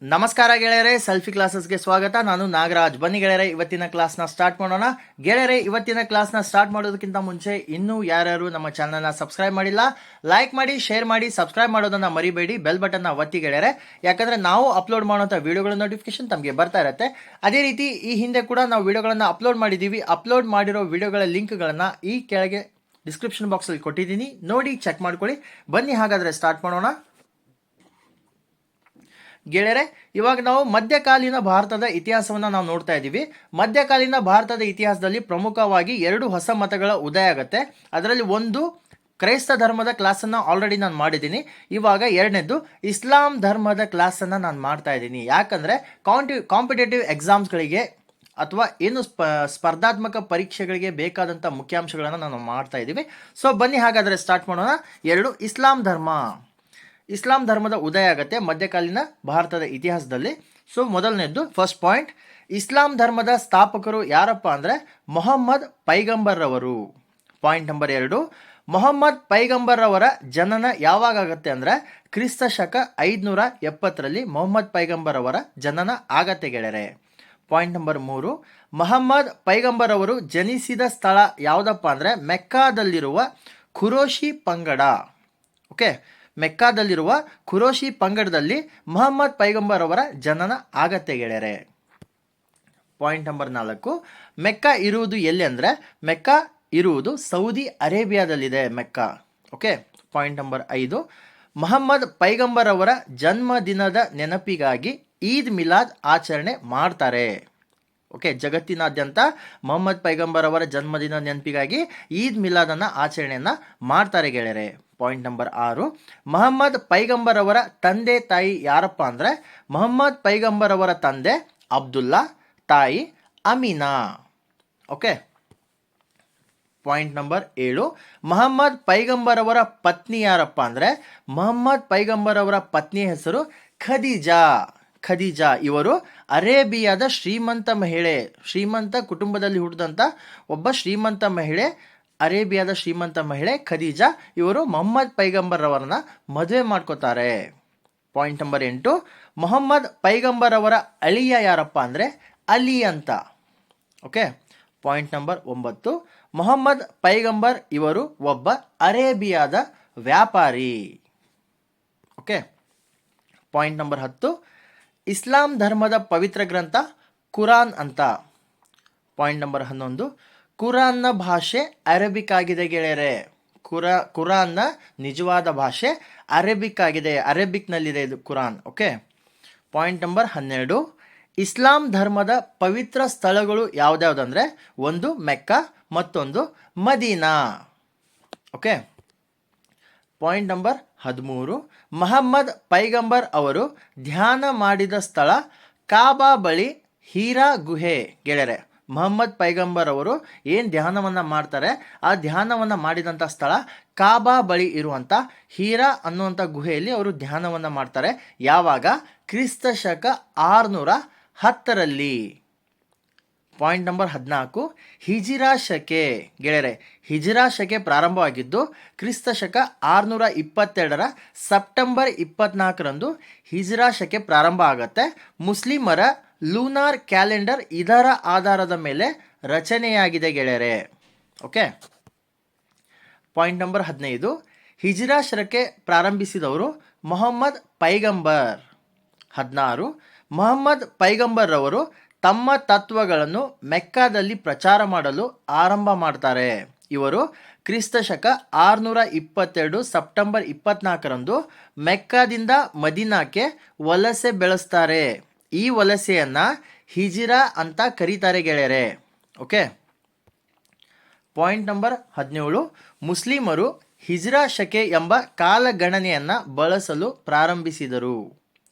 ನಮಸ್ಕಾರ ಗೆಳೆಯರೆ, ಸೆಲ್ಫಿ ಕ್ಲಾಸಸ್ಗೆ ಸ್ವಾಗತ. ನಾನು ನಾಗರಾಜ್. ಬನ್ನಿ ಗೆಳೆಯರೆ, ಇವತ್ತಿನ ಕ್ಲಾಸ್ನ ಸ್ಟಾರ್ಟ್ ಮಾಡೋಣ. ಗೆಳೆಯರೆ, ಇವತ್ತಿನ ಕ್ಲಾಸ್ನ ಸ್ಟಾರ್ಟ್ ಮಾಡೋದಕ್ಕಿಂತ ಮುಂಚೆ ಇನ್ನೂ ಯಾರ್ಯಾರು ನಮ್ಮ ಚಾನಲ್ನ ಸಬ್ಸ್ಕ್ರೈಬ್ ಮಾಡಿಲ್ಲ, ಲೈಕ್ ಮಾಡಿ, ಶೇರ್ ಮಾಡಿ, ಸಬ್ಸ್ಕ್ರೈಬ್ ಮಾಡೋದನ್ನ ಮರಿಬೇಡಿ. ಬೆಲ್ ಬಟನ್ನ ಒತ್ತಿ ಗೆಳೆಯರೆ, ಯಾಕಂದ್ರೆ ನಾವು ಅಪ್ಲೋಡ್ ಮಾಡುವಂಥ ವಿಡಿಯೋಗಳ ನೋಟಿಫಿಕೇಶನ್ ತಮಗೆ ಬರ್ತಾ ಇರುತ್ತೆ. ಅದೇ ರೀತಿ ಈ ಹಿಂದೆ ಕೂಡ ನಾವು ವಿಡಿಯೋಗಳನ್ನು ಅಪ್ಲೋಡ್ ಮಾಡಿದ್ದೀವಿ. ಅಪ್ಲೋಡ್ ಮಾಡಿರೋ ವಿಡಿಯೋಗಳ ಲಿಂಕ್ಗಳನ್ನು ಈ ಕೆಳಗೆ ಡಿಸ್ಕ್ರಿಪ್ಷನ್ ಬಾಕ್ಸಲ್ಲಿ ಕೊಟ್ಟಿದ್ದೀನಿ, ನೋಡಿ ಚೆಕ್ ಮಾಡ್ಕೊಳ್ಳಿ. ಬನ್ನಿ ಹಾಗಾದರೆ ಸ್ಟಾರ್ಟ್ ಮಾಡೋಣ. ಗೆಳೆಯರೆ, ಇವಾಗ ನಾವು ಮಧ್ಯಕಾಲೀನ ಭಾರತದ ಇತಿಹಾಸವನ್ನು ನಾವು ನೋಡ್ತಾ ಇದ್ದೀವಿ. ಮಧ್ಯಕಾಲೀನ ಭಾರತದ ಇತಿಹಾಸದಲ್ಲಿ ಪ್ರಮುಖವಾಗಿ 2 ಹೊಸ ಮತಗಳ ಉದಯ ಆಗುತ್ತೆ. ಅದರಲ್ಲಿ ಒಂದು ಕ್ರೈಸ್ತ ಧರ್ಮದ ಕ್ಲಾಸನ್ನು ಆಲ್ರೆಡಿ ನಾನು ಮಾಡಿದ್ದೀನಿ. ಇವಾಗ ಎರಡನೇದು ಇಸ್ಲಾಂ ಧರ್ಮದ ಕ್ಲಾಸನ್ನು ನಾನು ಮಾಡ್ತಾ ಇದ್ದೀನಿ. ಯಾಕಂದರೆ ಕಾಂಪಿಟೇಟಿವ್ ಎಕ್ಸಾಮ್ಸ್ಗಳಿಗೆ ಅಥವಾ ಏನು ಸ್ಪರ್ಧಾತ್ಮಕ ಪರೀಕ್ಷೆಗಳಿಗೆ ಬೇಕಾದಂಥ ಮುಖ್ಯಾಂಶಗಳನ್ನು ನಾವು ಮಾಡ್ತಾ ಇದ್ದೀವಿ. ಸೊ ಬನ್ನಿ ಹಾಗಾದರೆ ಸ್ಟಾರ್ಟ್ ಮಾಡೋಣ. 2 ಇಸ್ಲಾಂ ಧರ್ಮದ ಉದಯ ಆಗುತ್ತೆ ಮಧ್ಯಕಾಲೀನ ಭಾರತದ ಇತಿಹಾಸದಲ್ಲಿ. ಸೊ ಮೊದಲನೇದ್ದು ಫಸ್ಟ್ ಪಾಯಿಂಟ್, ಇಸ್ಲಾಂ ಧರ್ಮದ ಸ್ಥಾಪಕರು ಯಾರಪ್ಪ ಅಂದರೆ ಮೊಹಮ್ಮದ್ ಪೈಗಂಬರ್ ರವರು. ಪಾಯಿಂಟ್ ನಂಬರ್ 2, ಮೊಹಮ್ಮದ್ ಪೈಗಂಬರ್ ರವರ ಜನನ ಯಾವಾಗ ಆಗುತ್ತೆ ಅಂದರೆ ಕ್ರಿಸ್ತ ಶಕ 570ರಲ್ಲಿ ಮೊಹಮ್ಮದ್ ಪೈಗಂಬರ್ ಅವರ ಜನನ ಆಗತ್ತೆ ಗೆಳೆಯರೆ. ಪಾಯಿಂಟ್ ನಂಬರ್ 3, ಮೊಹಮ್ಮದ್ ಪೈಗಂಬರ್ ಅವರು ಜನಿಸಿದ ಸ್ಥಳ ಯಾವುದಪ್ಪ ಅಂದರೆ ಮೆಕ್ಕಾದಲ್ಲಿರುವ ಖುರೋಶಿ ಪಂಗಡ. ಓಕೆ, ಮೆಕ್ಕಾದಲ್ಲಿರುವ ಖುರೋಶಿ ಪಂಗಡದಲ್ಲಿ ಮೊಹಮ್ಮದ್ ಪೈಗಂಬರ್ ಅವರ ಜನನ ಆಗತ್ತೆ ಗೆಳೆಯರೆ. ಪಾಯಿಂಟ್ ನಂಬರ್ 4, ಮೆಕ್ಕಾ ಇರುವುದು ಎಲ್ಲಿ ಅಂದರೆ ಮೆಕ್ಕಾ ಇರುವುದು ಸೌದಿ ಅರೇಬಿಯಾದಲ್ಲಿದೆ Mecca. Okay. Point number 5, Muhammad Paigambar ಅವರ ಜನ್ಮದಿನದ ನೆನಪಿಗಾಗಿ ಈದ್ ಮಿಲಾದ್ ಆಚರಣೆ ಮಾಡ್ತಾರೆ. ಓಕೆ, ಜಗತ್ತಿನಾದ್ಯಂತ ಮೊಹಮ್ಮದ್ ಪೈಗಂಬರ್ ಅವರ ಜನ್ಮದಿನ ನೆನಪಿಗಾಗಿ ಈದ್ ಮಿಲಾದನ್ನು ಆಚರಣೆಯನ್ನು ಮಾಡ್ತಾರೆ ಗೆಳೆಯರೆ. ಪಾಯಿಂಟ್ ನಂಬರ್ 6, ಮೊಹಮ್ಮದ್ ಪೈಗಂಬರ್ ಅವರ ತಂದೆ ತಾಯಿ ಯಾರಪ್ಪ ಅಂದರೆ ಮೊಹಮ್ಮದ್ ಪೈಗಂಬರ್ ಅವರ ತಂದೆ ಅಬ್ದುಲ್ಲಾ, ತಾಯಿ Amina. Okay. Point number 7, Muhammad Paigambar ಅವರ ಪತ್ನಿ ಯಾರಪ್ಪ ಅಂದರೆ ಮೊಹಮ್ಮದ್ ಪೈಗಂಬರ್ ಅವರ ಪತ್ನಿಯ ಹೆಸರು ಖದೀಜಾ. ಇವರು ಅರೇಬಿಯಾದ ಶ್ರೀಮಂತ ಕುಟುಂಬದಲ್ಲಿ ಹುಟ್ಟಿದಂಥ ಒಬ್ಬ ಶ್ರೀಮಂತ ಮಹಿಳೆ, ಅರೇಬಿಯಾದ ಶ್ರೀಮಂತ ಮಹಿಳೆ ಖದೀಜಾ. ಇವರು ಮೊಹಮ್ಮದ್ ಪೈಗಂಬರ್ ಅವರನ್ನ ಮದುವೆ ಮಾಡ್ಕೋತಾರೆ. ಪಾಯಿಂಟ್ ನಂಬರ್ 8, ಮೊಹಮ್ಮದ್ ಪೈಗಂಬರ್ ಅವರ ಅಳಿಯ ಯಾರಪ್ಪ ಅಂದರೆ ಅಲಿ ಅಂತ. ಓಕೆ. ಪಾಯಿಂಟ್ ನಂಬರ್ 9, ಮೊಹಮ್ಮದ್ ಪೈಗಂಬರ್ ಇವರು ಒಬ್ಬ ಅರೇಬಿಯಾದ ವ್ಯಾಪಾರಿ. ಓಕೆ. ಪಾಯಿಂಟ್ ನಂಬರ್ 10, ಇಸ್ಲಾಂ ಧರ್ಮದ ಪವಿತ್ರ ಗ್ರಂಥ ಕುರಾನ್ ಅಂತ. ಪಾಯಿಂಟ್ ನಂಬರ್ 11, ಕುರಾನ್ನ ಭಾಷೆ ಅರೇಬಿಕ್ ಆಗಿದೆ ಗೆಳೆಯರೆ. ಕುರಾನ್ನ ನಿಜವಾದ ಭಾಷೆ ಅರೇಬಿಕ್ ಆಗಿದೆ, ಅರೇಬಿಕ್ನಲ್ಲಿದೆ ಇದು Quran. Okay. Point number 12, Islam ಧರ್ಮದ ಪವಿತ್ರ ಸ್ಥಳಗಳು ಯಾವುದ್ಯಾವುದಂದರೆ ಒಂದು ಮೆಕ್ಕಾ, ಮತ್ತೊಂದು Medina. Okay. Point number 13, Muhammad Paigambar ಅವರು ಧ್ಯಾನ ಮಾಡಿದ ಸ್ಥಳ ಕಾಬಾ ಬಳಿ ಹೀರಾ ಗುಹೆ ಗೆಳೆಯರೆ. ಮೊಹಮ್ಮದ್ ಪೈಗಂಬರ್ ಅವರು ಏನು ಧ್ಯಾನವನ್ನು ಮಾಡ್ತಾರೆ, ಆ ಧ್ಯಾನವನ್ನು ಮಾಡಿದಂಥ ಸ್ಥಳ ಕಾಬಾ ಬಳಿ ಇರುವಂಥ ಹೀರಾ ಅನ್ನುವಂಥ ಗುಹೆಯಲ್ಲಿ ಅವರು ಧ್ಯಾನವನ್ನು ಮಾಡ್ತಾರೆ. ಯಾವಾಗ? ಕ್ರಿಸ್ತ ಶಕ 610ರಲ್ಲಿ. ಪಾಯಿಂಟ್ ನಂಬರ್ 14, ಹಿಜಿರಾ ಶಕೆ ಗೆಳೆಯರೆ. ಹಿಜಿರಾ ಶಕೆ ಪ್ರಾರಂಭವಾಗಿದ್ದು ಕ್ರಿಸ್ತ ಶಕ 622ರ ಸೆಪ್ಟೆಂಬರ್ 24ರಂದು ಹಿಜಿರಾ ಶಕೆ ಪ್ರಾರಂಭ ಆಗುತ್ತೆ. ಮುಸ್ಲಿಮರ ಲೂನಾರ್ ಕ್ಯಾಲೆಂಡರ್ ಇದರ ಆಧಾರದ ಮೇಲೆ ರಚನೆಯಾಗಿದೆ ಗೆಳೆಯರೆ. Okay. Point number 15, Hijra ಶಕೆ ಪ್ರಾರಂಭಿಸಿದವರು Mohammed ಪೈಗಂಬರ್. 16, ಮೊಹಮ್ಮದ್ ಪೈಗಂಬರ್ ಅವರು ತಮ್ಮ ತತ್ವಗಳನ್ನು ಮೆಕ್ಕಾದಲ್ಲಿ ಪ್ರಚಾರ ಮಾಡಲು ಆರಂಭ ಮಾಡ್ತಾರೆ. ಇವರು ಕ್ರಿಸ್ತ ಶಕ 622 ಸೆಪ್ಟೆಂಬರ್ 24ರಂದು ಮೆಕ್ಕಾದಿಂದ ಮದೀನಾಕ್ಕೆ ವಲಸೆ ಬೆಳೆಸ್ತಾರೆ. ಈ ವಲಸೆಯನ್ನು ಹಿಜಿರಾ ಅಂತ ಕರೀತಾರೆ ಗೆಳೆಯರೆ. ಓಕೆ. ಪಾಯಿಂಟ್ ನಂಬರ್ 17, ಮುಸ್ಲಿಮರು ಹಿಜ್ರಾ ಶಕೆ ಎಂಬ ಕಾಲಗಣನೆಯನ್ನು ಬಳಸಲು ಪ್ರಾರಂಭಿಸಿದರು.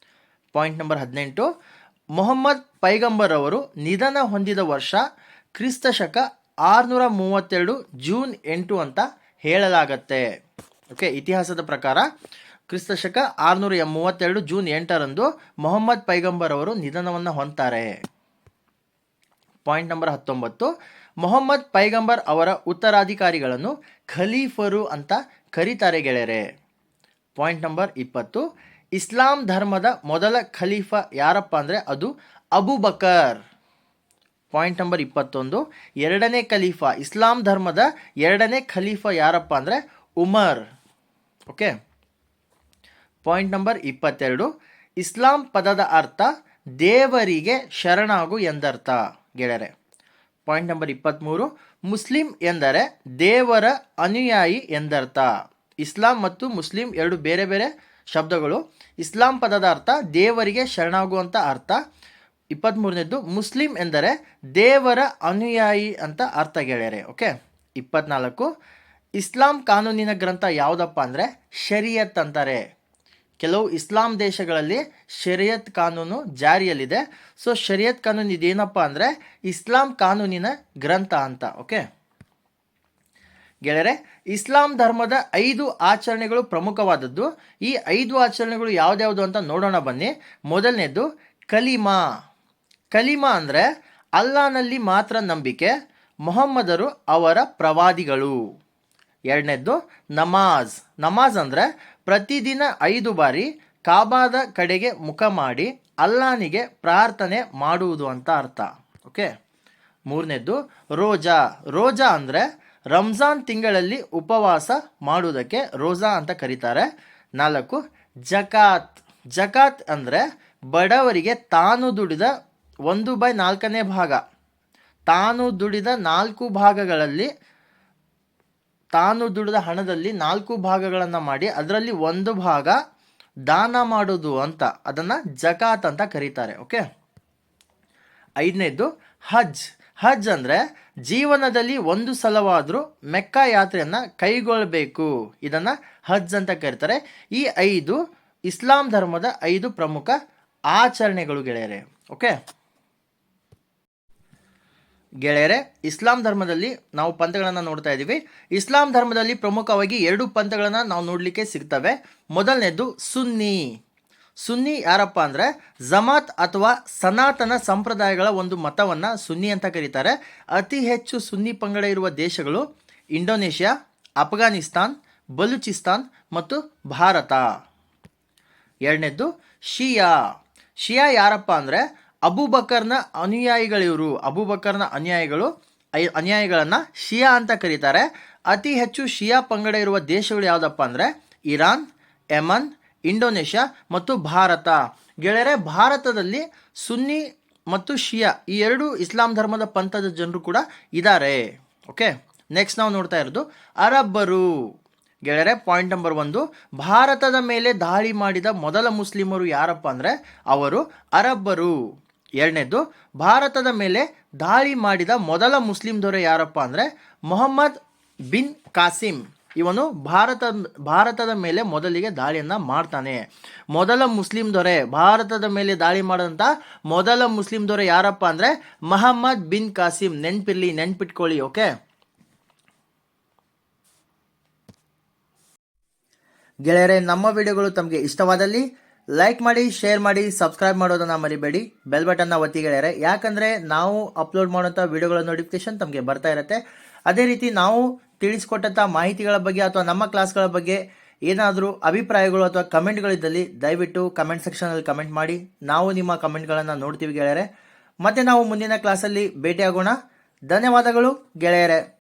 ಪಾಯಿಂಟ್ ನಂಬರ್ 18, ಮೊಹಮ್ಮದ್ ಪೈಗಂಬರ್ ಅವರು ನಿಧನ ಹೊಂದಿದ ವರ್ಷ ಕ್ರಿಸ್ತ ಶಕ 632 ಜೂನ್ 8 ಅಂತ ಹೇಳಲಾಗತ್ತೆ. ಓಕೆ. ಇತಿಹಾಸದ ಪ್ರಕಾರ ಕ್ರಿಸ್ತ ಶಕ 632 ಜೂನ್ 8ರಂದು ಮೊಹಮ್ಮದ್ ಪೈಗಂಬರ್ ಅವರು ನಿಧನವನ್ನು ಹೊಂದ್ತಾರೆ. ಪಾಯಿಂಟ್ ನಂಬರ್ 19, ಮೊಹಮ್ಮದ್ ಪೈಗಂಬರ್ ಅವರ ಉತ್ತರಾಧಿಕಾರಿಗಳನ್ನು ಖಲೀಫರು ಅಂತ ಕರೀತಾರೆ ಗೆಳೆಯರೆ. ಪಾಯಿಂಟ್ ನಂಬರ್ 20, ಇಸ್ಲಾಂ ಧರ್ಮದ ಮೊದಲ ಖಲೀಫಾ ಯಾರಪ್ಪ ಅಂದರೆ ಅದು ಅಬೂಬಕರ್. ಪಾಯಿಂಟ್ ನಂಬರ್ 21, ಎರಡನೇ ಖಲೀಫಾ, ಇಸ್ಲಾಂ ಧರ್ಮದ ಎರಡನೇ ಖಲೀಫಾ ಯಾರಪ್ಪ ಅಂದರೆ ಉಮರ್. ಓಕೆ. ಪಾಯಿಂಟ್ ನಂಬರ್ 22, ಇಸ್ಲಾಂ ಪದದ ಅರ್ಥ ದೇವರಿಗೆ ಶರಣಾಗು ಎಂದರ್ಥ ಗೆಳೆಯರೆ. ಪಾಯಿಂಟ್ ನಂಬರ್ 23, ಮುಸ್ಲಿಂ ಎಂದರೆ ದೇವರ ಅನುಯಾಯಿ ಎಂದರ್ಥ. ಇಸ್ಲಾಂ ಮತ್ತು ಮುಸ್ಲಿಂ ಎರಡು ಬೇರೆ ಬೇರೆ ಶಬ್ದಗಳು. ಇಸ್ಲಾಂ ಪದದ ಅರ್ಥ ದೇವರಿಗೆ ಶರಣಾಗುವಂಥ ಅರ್ಥ. 23ನೇದ್ದು ಮುಸ್ಲಿಂ ಎಂದರೆ ದೇವರ ಅನುಯಾಯಿ ಅಂತ ಅರ್ಥ ಗೆಳೆಯರೆ. ಓಕೆ. 24, ಇಸ್ಲಾಂ ಕಾನೂನಿನ ಗ್ರಂಥ ಯಾವುದಪ್ಪ ಅಂದರೆ ಶರಿಯತ್ ಅಂತಾರೆ. ಕೆಲವು ಇಸ್ಲಾಂ ದೇಶಗಳಲ್ಲಿ ಶರಿಯತ್ ಕಾನೂನು ಜಾರಿಯಲ್ಲಿದೆ. ಸೊ ಶರಿಯತ್ ಕಾನೂನು ಇದೇನಪ್ಪ ಅಂದರೆ ಇಸ್ಲಾಂ ಕಾನೂನಿನ ಗ್ರಂಥ ಅಂತ. ಓಕೆ ಗೆಳೆಯರೆ, ಇಸ್ಲಾಂ ಧರ್ಮದ 5 ಆಚರಣೆಗಳು ಪ್ರಮುಖವಾದದ್ದು. ಈ 5 ಆಚರಣೆಗಳು ಯಾವ್ದ್ಯಾವುದು ಅಂತ ನೋಡೋಣ ಬನ್ನಿ. ಮೊದಲನೇದು ಕಲಿಮಾ. ಕಲಿಮಾ ಅಂದರೆ ಅಲ್ಲಾನಲ್ಲಿ ಮಾತ್ರ ನಂಬಿಕೆ, ಮೊಹಮ್ಮದರು ಅವರ ಪ್ರವಾದಿಗಳು. ಎರಡನೇದ್ದು ನಮಾಜ್. ನಮಾಜ್ ಅಂದರೆ ಪ್ರತಿದಿನ 5 ಬಾರಿ ಕಾಬಾದ ಕಡೆಗೆ ಮುಖ ಮಾಡಿ ಅಲ್ಲಾನಿಗೆ ಪ್ರಾರ್ಥನೆ ಮಾಡುವುದು ಅಂತ ಅರ್ಥ. ಓಕೆ. ಮೂರನೇದ್ದು ರೋಜಾ. ರೋಜಾ ಅಂದರೆ ರಂಜಾನ್ ತಿಂಗಳಲ್ಲಿ ಉಪವಾಸ ಮಾಡುವುದಕ್ಕೆ ರೋಜಾ ಅಂತ ಕರೀತಾರೆ. 4, ಜಕಾತ್. ಜಕಾತ್ ಅಂದರೆ ಬಡವರಿಗೆ ತಾನು ದುಡಿದ 1/4 ಭಾಗ, ತಾನು ದುಡಿದ 4 ಭಾಗಗಳಲ್ಲಿ, ತಾನು ದುಡಿದ ಹಣದಲ್ಲಿ 4 ಭಾಗಗಳನ್ನು ಮಾಡಿ ಅದರಲ್ಲಿ 1 ಭಾಗ ದಾನ ಮಾಡೋದು ಅಂತ, ಅದನ್ನು ಜಕಾತ್ ಅಂತ ಕರೀತಾರೆ. ಓಕೆ. 5ನೇದ್ದು ಹಜ್. ಹಜ್ ಅಂದರೆ ಜೀವನದಲ್ಲಿ 1 ಸಲವಾದರೂ ಮೆಕ್ಕಾ ಯಾತ್ರೆಯನ್ನು ಕೈಗೊಳ್ಳಬೇಕು, ಇದನ್ನು ಹಜ್ ಅಂತ ಕರೀತಾರೆ. ಈ 5 ಇಸ್ಲಾಂ ಧರ್ಮದ 5 ಪ್ರಮುಖ ಆಚರಣೆಗಳು ಗೆಳೆಯರೆ. ಓಕೆ ಗೆಳೆಯರೆ, ಇಸ್ಲಾಂ ಧರ್ಮದಲ್ಲಿ ನಾವು ಪಂಥಗಳನ್ನು ನೋಡ್ತಾ ಇದ್ದೀವಿ. ಇಸ್ಲಾಂ ಧರ್ಮದಲ್ಲಿ ಪ್ರಮುಖವಾಗಿ 2 ಪಂಥಗಳನ್ನು ನಾವು ನೋಡಲಿಕ್ಕೆ ಸಿಗ್ತವೆ. ಮೊದಲನೇದು ಸುನ್ನಿ. ಸುನ್ನಿ ಯಾರಪ್ಪ ಅಂದರೆ ಜಮಾತ್ ಅಥವಾ ಸನಾತನ ಸಂಪ್ರದಾಯಗಳ ಒಂದು ಮತವನ್ನು ಸುನ್ನಿ ಅಂತ ಕರೀತಾರೆ. ಅತಿ ಹೆಚ್ಚು ಸುನ್ನಿ ಪಂಗಡ ಇರುವ ದೇಶಗಳು ಇಂಡೋನೇಷ್ಯಾ, ಅಫ್ಘಾನಿಸ್ತಾನ್, ಬಲೂಚಿಸ್ತಾನ್ ಮತ್ತು ಭಾರತ. ಎರಡನೇದ್ದು ಶಿಯಾ. ಶಿಯಾ ಯಾರಪ್ಪ ಅಂದರೆ ಅಬೂಬಕರ್ನ ಅನುಯಾಯಿಗಳಿವರು. ಅಬೂಬಕರ್ನ ಅನುಯಾಯಿಗಳನ್ನು ಶಿಯಾ ಅಂತ ಕರೀತಾರೆ. ಅತಿ ಹೆಚ್ಚು ಶಿಯಾ ಪಂಗಡ ಇರುವ ದೇಶಗಳು ಯಾವುದಪ್ಪ ಅಂದರೆ ಇರಾನ್, ಯಮನ್, ಇಂಡೋನೇಷ್ಯಾ ಮತ್ತು ಭಾರತ. ಗೆಳೆಯರೆ, ಭಾರತದಲ್ಲಿ ಸುನ್ನಿ ಮತ್ತು ಶಿಯಾ ಈ 2 ಇಸ್ಲಾಂ ಧರ್ಮದ ಪಂಥದ ಜನರು ಕೂಡ ಇದ್ದಾರೆ. ಓಕೆ. ನೆಕ್ಸ್ಟ್ ನಾವು ನೋಡ್ತಾ ಇರೋದು ಅರಬ್ಬರು. ಗೆಳೆಯರೆ, ಪಾಯಿಂಟ್ ನಂಬರ್ 1, ಭಾರತದ ಮೇಲೆ ದಾಳಿ ಮಾಡಿದ ಮೊದಲ ಮುಸ್ಲಿಮರು ಯಾರಪ್ಪ ಅಂದರೆ ಅವರು ಅರಬ್ಬರು. ಎರಡನೇದು, ಭಾರತದ ಮೇಲೆ ದಾಳಿ ಮಾಡಿದ ಮೊದಲ ಮುಸ್ಲಿಂ ದೊರೆ ಯಾರಪ್ಪ ಅಂದರೆ ಮೊಹಮ್ಮದ್ ಬಿನ್ ಕಾಸಿಂ. ಇವನು ಭಾರತದ ಮೇಲೆ ಮೊದಲಿಗೆ ದಾಳಿಯನ್ನು ಮಾಡ್ತಾನೆ. ಮೊದಲ ಮುಸ್ಲಿಂ ದೊರೆ, ಭಾರತದ ಮೇಲೆ ದಾಳಿ ಮಾಡಿದಂಥ ಮೊದಲ ಮುಸ್ಲಿಂ ದೊರೆ ಯಾರಪ್ಪ ಅಂದರೆ ಮೊಹಮ್ಮದ್ ಬಿನ್ ಕಾಸಿಂ. ನೆನ್ಪಿಟ್ಕೊಳ್ಳಿ. ಓಕೆ ಗೆಳೆಯರೆ, ನಮ್ಮ ವಿಡಿಯೋಗಳು ತಮಗೆ ಇಷ್ಟವಾದಲ್ಲಿ ಲೈಕ್ ಮಾಡಿ, ಶೇರ್ ಮಾಡಿ, ಸಬ್ಸ್ಕ್ರೈಬ್ ಮಾಡೋದನ್ನು ಮರಿಬೇಡಿ. ಬೆಲ್ ಬಟನ್ನ ಒತ್ತಿ ಗೆಳೆಯರೆ, ಯಾಕಂದರೆ ನಾವು ಅಪ್ಲೋಡ್ ಮಾಡೋಂಥ ವಿಡಿಯೋಗಳ ನೋಟಿಫಿಕೇಶನ್ ತಮಗೆ ಬರ್ತಾ ಇರುತ್ತೆ. ಅದೇ ರೀತಿ ನಾವು ತಿಳಿಸ್ಕೊಟ್ಟಂಥ ಮಾಹಿತಿಗಳ ಬಗ್ಗೆ ಅಥವಾ ನಮ್ಮ ಕ್ಲಾಸ್ಗಳ ಬಗ್ಗೆ ಏನಾದರೂ ಅಭಿಪ್ರಾಯಗಳು ಅಥವಾ ಕಮೆಂಟ್ಗಳಿದ್ದಲ್ಲಿ ದಯವಿಟ್ಟು ಕಮೆಂಟ್ ಸೆಕ್ಷನಲ್ಲಿ ಕಮೆಂಟ್ ಮಾಡಿ. ನಾವು ನಿಮ್ಮ ಕಮೆಂಟ್ಗಳನ್ನು ನೋಡ್ತೀವಿ ಗೆಳೆಯರೆ. ಮತ್ತೆ ನಾವು ಮುಂದಿನ ಕ್ಲಾಸಲ್ಲಿ ಭೇಟಿಯಾಗೋಣ. ಧನ್ಯವಾದಗಳು ಗೆಳೆಯರೆ.